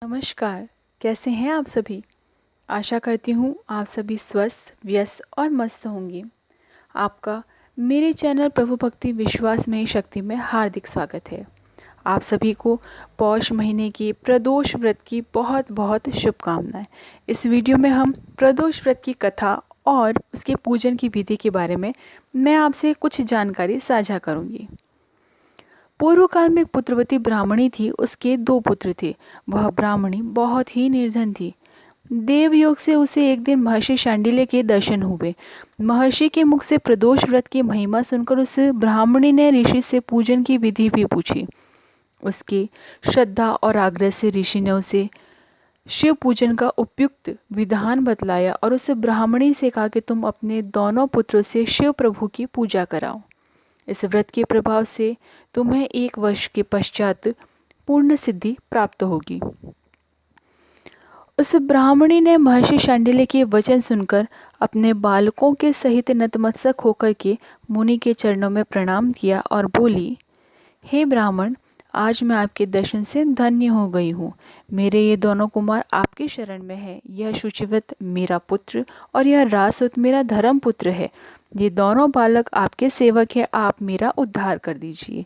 नमस्कार। कैसे हैं आप सभी? आशा करती हूँ आप सभी स्वस्थ, व्यस्त और मस्त होंगे। आपका मेरे चैनल प्रभु भक्ति विश्वास में शक्ति में हार्दिक स्वागत है। आप सभी को पौष महीने की प्रदोष व्रत की बहुत बहुत शुभकामनाएं। इस वीडियो में हम प्रदोष व्रत की कथा और उसके पूजन की विधि के बारे में मैं आपसे कुछ जानकारी साझा करूँगी। पूर्व काल में एक पुत्रवती ब्राह्मणी थी। उसके 2 पुत्र थे। वह ब्राह्मणी बहुत ही निर्धन थी। देवयोग से उसे एक दिन महर्षि शांडिल्य के दर्शन हुए। महर्षि के मुख से प्रदोष व्रत की महिमा सुनकर उस ब्राह्मणी ने ऋषि से पूजन की विधि भी पूछी। उसकी श्रद्धा और आग्रह से ऋषि ने उसे शिव पूजन का उपयुक्त विधान बतलाया और उस ब्राह्मणी से कहा कि तुम अपने दोनों पुत्रों से शिव प्रभु की पूजा कराओ। इस व्रत के प्रभाव से तुम्हें 1 वर्ष के पश्चात पूर्ण सिद्धि प्राप्त होगी। उस ब्राह्मणी ने महर्षि शांडिल्य के वचन सुनकर अपने बालकों के सहित नतमस्तक होकर के मुनि के चरणों में प्रणाम किया और बोली, हे ब्राह्मण, आज मैं आपके दर्शन से धन्य हो गई हूँ। मेरे ये दोनों कुमार आपकी शरण में है। यह शुचिव्रत मेरा पुत्र और यह रासुत मेरा धर्म पुत्र है। ये दोनों बालक आपके सेवक है। आप मेरा उद्धार कर दीजिए।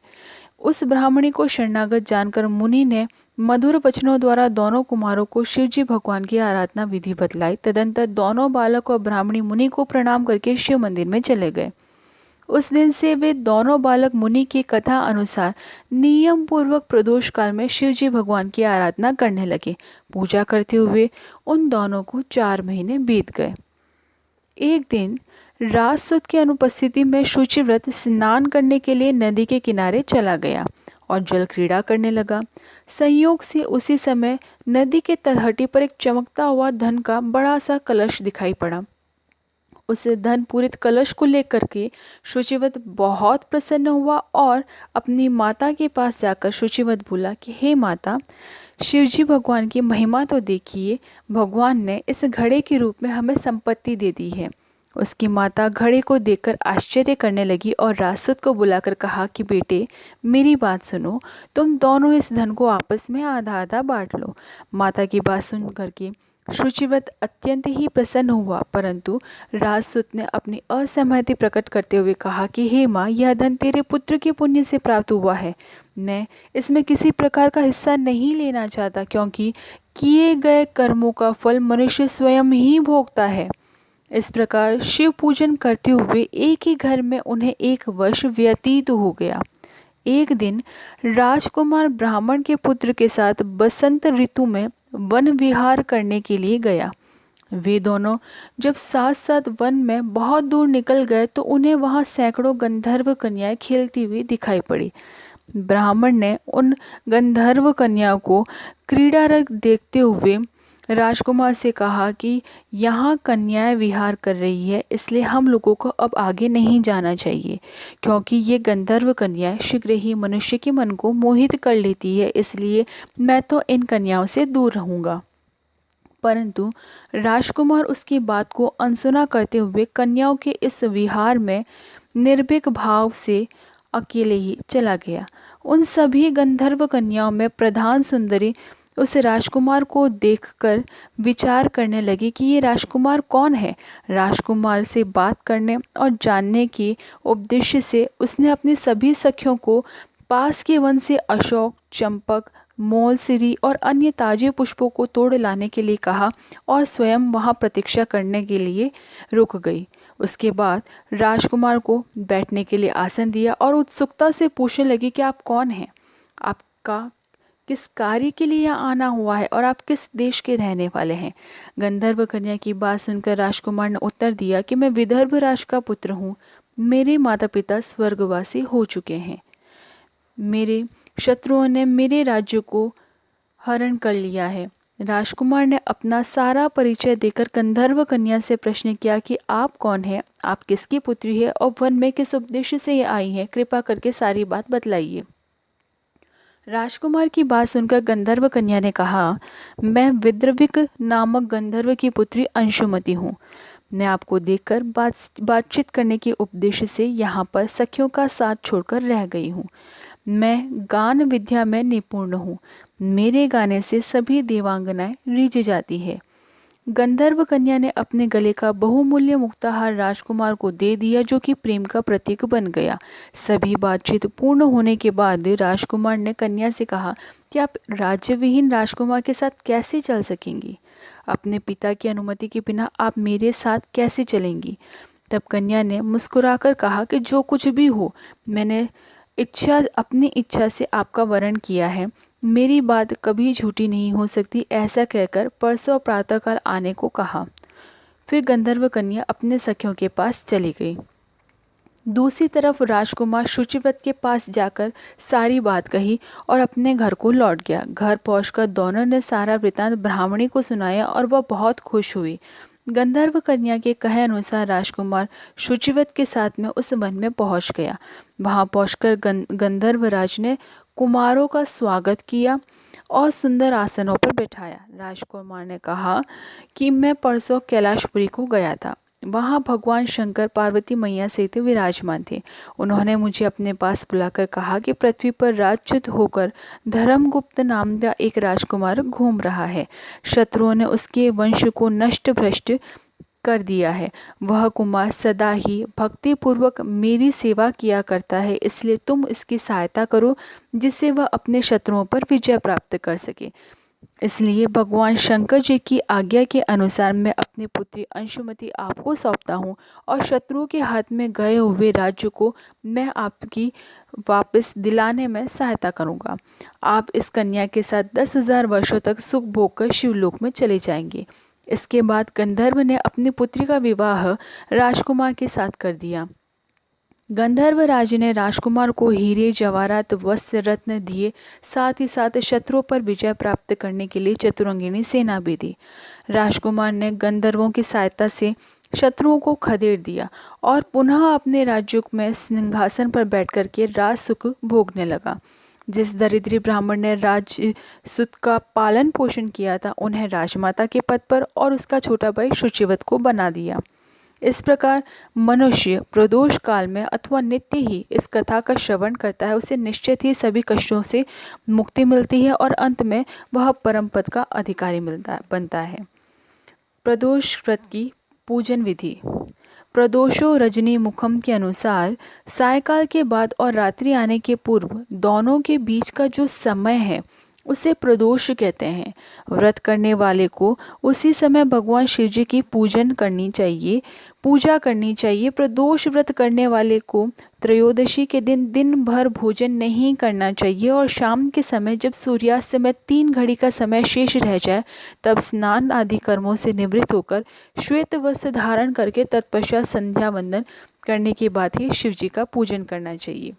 उस ब्राह्मणी को शरणागत जानकर मुनि ने मधुर वचनों द्वारा दोनों कुमारों को शिवजी भगवान की आराधना विधि बतलाई। तदंतर दोनों बालक और ब्राह्मणी मुनि को प्रणाम करके शिव मंदिर में चले गए। उस दिन से वे दोनों बालक मुनि की कथा अनुसार नियम पूर्वक प्रदोष काल में शिवजी भगवान की आराधना करने लगे। पूजा करते हुए उन दोनों को 4 महीने बीत गए। एक दिन राजसुत की अनुपस्थिति में शुचिव्रत स्नान करने के लिए नदी के किनारे चला गया और जल क्रीड़ा करने लगा। संयोग से उसी समय नदी के तलहटी पर एक चमकता हुआ धन का बड़ा सा कलश दिखाई पड़ा। उस धन पूरित कलश को लेकर के शुचिव्रत बहुत प्रसन्न हुआ और अपनी माता के पास जाकर शुचिव्रत बोला कि हे माता, शिवजी भगवान की महिमा तो देखिए। भगवान ने इस घड़े के रूप में हमें संपत्ति दे दी है। उसकी माता घड़े को देखकर आश्चर्य करने लगी और रासुत को बुलाकर कहा कि बेटे, मेरी बात सुनो। तुम दोनों इस धन को आपस में आधा आधा बांट लो। माता की बात सुन करके शुचिव्रत अत्यंत ही प्रसन्न हुआ, परंतु राजसुत ने अपनी असहमति प्रकट करते हुए कहा कि हे माँ, यह धन तेरे पुत्र के पुण्य से प्राप्त हुआ है। मैं इसमें किसी प्रकार का हिस्सा नहीं लेना चाहता, क्योंकि किए गए कर्मों का फल मनुष्य स्वयं ही भोगता है। इस प्रकार शिव पूजन करते हुए एक ही घर में उन्हें 1 वर्ष व्यतीत हो गया। एक दिन राजकुमार ब्राह्मण के पुत्र के साथ बसंत ऋतु में वन विहार करने के लिए गया। वे दोनों जब साथ साथ वन में बहुत दूर निकल गए तो उन्हें वहां सैकड़ों गंधर्व कन्याएं खेलती हुई दिखाई पड़ी। ब्राह्मण ने उन गंधर्व कन्याओं को क्रीड़ारत देखते हुए राजकुमार से कहा कि यहाँ कन्याएं विहार कर रही है, इसलिए हम लोगों को अब आगे नहीं जाना चाहिए, क्योंकि ये गंधर्व कन्याएं शीघ्र ही मनुष्य के मन को मोहित कर लेती है। इसलिए मैं तो इन कन्याओं से दूर रहूँगा। परंतु राजकुमार उसकी बात को अनसुना करते हुए कन्याओं के इस विहार में निर्भीक भाव से अकेले ही चला गया। उन सभी गंधर्व कन्याओं में प्रधान सुंदरी उस राजकुमार को देखकर विचार करने लगी कि ये राजकुमार कौन है। राजकुमार से बात करने और जानने के उद्देश्य से उसने अपनी सभी सखियों को पास के वन से अशोक, चंपक, मोलसिरी और अन्य ताजे पुष्पों को तोड़ लाने के लिए कहा और स्वयं वहां प्रतीक्षा करने के लिए रुक गई। उसके बाद राजकुमार को बैठने के लिए आसन दिया और उत्सुकता से पूछने लगी कि आप कौन हैं, आपका किस कार्य के लिए यहाँ आना हुआ है और आप किस देश के रहने वाले हैं। गंधर्व कन्या की बात सुनकर राजकुमार ने उत्तर दिया कि मैं विदर्भ राज का पुत्र हूँ। मेरे माता पिता स्वर्गवासी हो चुके हैं। मेरे शत्रुओं ने मेरे राज्य को हरण कर लिया है। राजकुमार ने अपना सारा परिचय देकर गंधर्व कन्या से प्रश्न किया कि आप कौन हैं, आप किसकी पुत्री है और वन में किस उद्देश्य से ये आई हैं, कृपा करके सारी बात बतलाइए। राजकुमार की बात सुनकर गंधर्व कन्या ने कहा, मैं विद्रविक नामक गंधर्व की पुत्री अंशुमति हूँ। मैं आपको देखकर बातचीत करने के उपदेश से यहाँ पर सखियों का साथ छोड़कर रह गई हूँ। मैं गान विद्या में निपुण हूँ। मेरे गाने से सभी देवांगनाएं रीझ जाती है। गंधर्व कन्या ने अपने गले का बहुमूल्य मुक्ताहार राजकुमार को दे दिया, जो कि प्रेम का प्रतीक बन गया। सभी बातचीत पूर्ण होने के बाद राजकुमार ने कन्या से कहा कि आप राज्यविहीन राजकुमार के साथ कैसे चल सकेंगी? अपने पिता की अनुमति के बिना आप मेरे साथ कैसे चलेंगी? तब कन्या ने मुस्कुराकर कहा कि जो कुछ भी हो, मैंने अपनी इच्छा से आपका वरण किया है। मेरी बात कभी झूठी नहीं हो सकती। ऐसा कहकर परसों प्रातःकाल आने को कहा। फिर गंधर्व कन्या अपने सखियों के पास चली गई। दूसरी तरफ राजकुमार शुचिव्रत के पास जाकर सारी बात कही और अपने घर को लौट गया। घर पहुंचकर दोनों ने सारा वृतांत ब्राह्मणी को सुनाया और वह बहुत खुश हुई। गंधर्व कन्या के कहे अनुसार राजकुमार शुचिव्रत के साथ में उस वन में पहुंच गया। वहां पहुंचकर गंधर्वराज ने कुमारों का स्वागत किया और सुंदर आसनों पर बैठाया। राजकुमार ने कहा कि मैं परसों कैलाशपुरी को गया था। वहाँ भगवान शंकर पार्वती मैया सहित विराजमान थे। उन्होंने मुझे अपने पास बुलाकर कहा कि पृथ्वी पर राज्यच्युत होकर धर्मगुप्त नाम का एक राजकुमार घूम रहा है। शत्रुओं ने उसके वंश को नष्ट भ्रष्ट कर दिया है। वह कुमार सदा ही भक्तिपूर्वक मेरी सेवा किया करता है, इसलिए तुम इसकी सहायता करो जिससे वह अपने शत्रुओं पर विजय प्राप्त कर सके। इसलिए भगवान शंकर जी की आज्ञा के अनुसार मैं अपनी पुत्री अंशुमति आपको सौंपता हूँ और शत्रुओं के हाथ में गए हुए राज्य को मैं आपकी वापस दिलाने में सहायता करूँगा। आप इस कन्या के साथ 10,000 वर्षों तक सुख भोग कर शिवलोक में चले जाएंगे। इसके बाद गंधर्व ने अपनी पुत्री का विवाह राजकुमार के साथ कर दिया। गंधर्व राज ने राजकुमार को हीरे जवाहरात वस्त्र रत्न दिए, साथ ही साथ शत्रुओं पर विजय प्राप्त करने के लिए चतुरंगिनी सेना भी दी। राजकुमार ने गंधर्वों की सहायता से शत्रुओं को खदेड़ दिया और पुनः अपने राज्य में सिंहासन पर बैठकर के राज सुख भोगने लगा। जिस दरिद्री ब्राह्मण ने राजसुत का पालन पोषण किया था, उन्हें राजमाता के पद पर और उसका छोटा भाई शुचिव्रत को बना दिया। इस प्रकार मनुष्य प्रदोष काल में अथवा नित्य ही इस कथा का श्रवण करता है, उसे निश्चित ही सभी कष्टों से मुक्ति मिलती है और अंत में वह परम पद का अधिकारी बनता है। प्रदोष व्रत की पूजन विधि। प्रदोषो रजनी मुखम के अनुसार सायकाल के बाद और रात्रि आने के पूर्व दोनों के बीच का जो समय है उसे प्रदोष कहते हैं। व्रत करने वाले को उसी समय भगवान शिव जी की पूजा करनी चाहिए। प्रदोष व्रत करने वाले को त्रयोदशी के दिन दिन भर भोजन नहीं करना चाहिए और शाम के समय जब सूर्यास्त में 3 घड़ी का समय शेष रह जाए तब स्नान आदि कर्मों से निवृत्त होकर श्वेत वस्त्र धारण करके तत्पश्चात संध्या वंदन करने के बाद ही शिव जी का पूजन करना चाहिए।